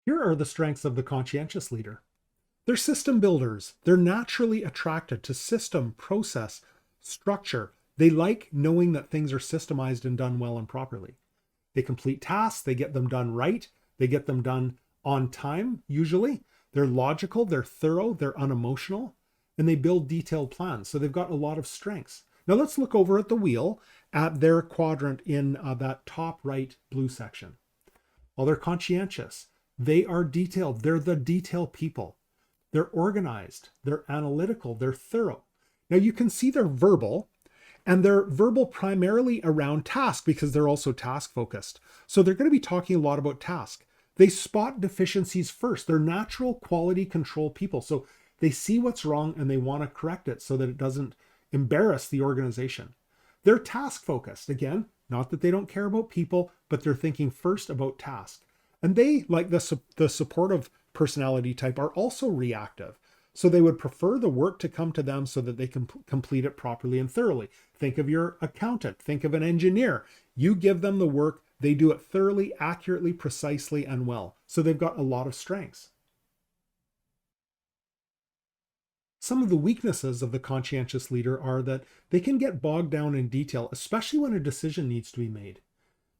Here are the strengths of the conscientious leader. They're system builders. They're naturally attracted to system, process, structure. They like knowing that things are systemized and done well and properly. They complete tasks. They get them done right. They get them done on time, usually. They're logical. They're thorough. They're unemotional. And they build detailed plans. So they've got a lot of strengths. Now let's look over at the wheel at their quadrant in that top right blue section. Well, they're conscientious. They are detailed. They're the detail people. They're organized. They're analytical. They're thorough. Now you can see they're verbal, and they're verbal primarily around task because they're also task focused. So they're going to be talking a lot about task. They spot deficiencies first. They're natural quality control people. So they see what's wrong and they want to correct it so that it doesn't embarrass the organization. They're task focused. Again, not that they don't care about people, but they're thinking first about task. And they, like the supportive personality type, are also reactive. So they would prefer the work to come to them so that they can complete it properly and thoroughly. Think of your accountant. Think of an engineer. You give them the work, they do it thoroughly, accurately, precisely, and well. So they've got a lot of strengths. Some of the weaknesses of the conscientious leader are that they can get bogged down in detail, especially when a decision needs to be made.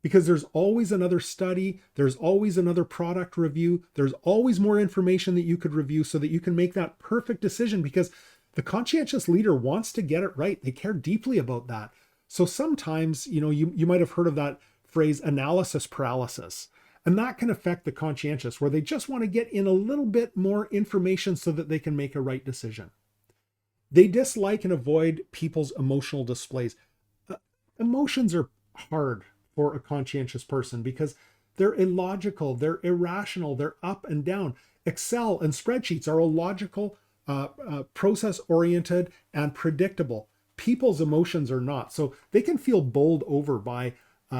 Because there's always another study, there's always another product review, there's always more information that you could review so that you can make that perfect decision, because the conscientious leader wants to get it right. They care deeply about that. So sometimes, you might have heard of that phrase, analysis paralysis. And that can affect the conscientious, where they just want to get in a little bit more information so that they can make a right decision. They dislike and avoid people's emotional displays. Emotions are hard for a conscientious person because they're illogical, they're irrational, they're up and down. Excel and spreadsheets are illogical, process-oriented, and predictable. People's emotions are not. So they can feel bowled over by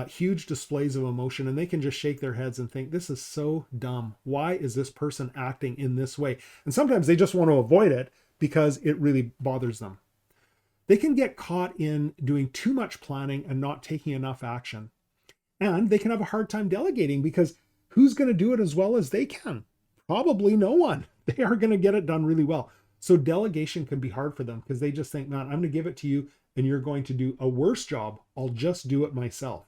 huge displays of emotion, and they can just shake their heads and think, this is so dumb. Why is this person acting in this way? And sometimes they just want to avoid it because it really bothers them. They can get caught in doing too much planning and not taking enough action. And they can have a hard time delegating because who's going to do it as well as they can? Probably no one. They are going to get it done really well. So delegation can be hard for them because they just think, man, I'm going to give it to you and you're going to do a worse job. I'll just do it myself.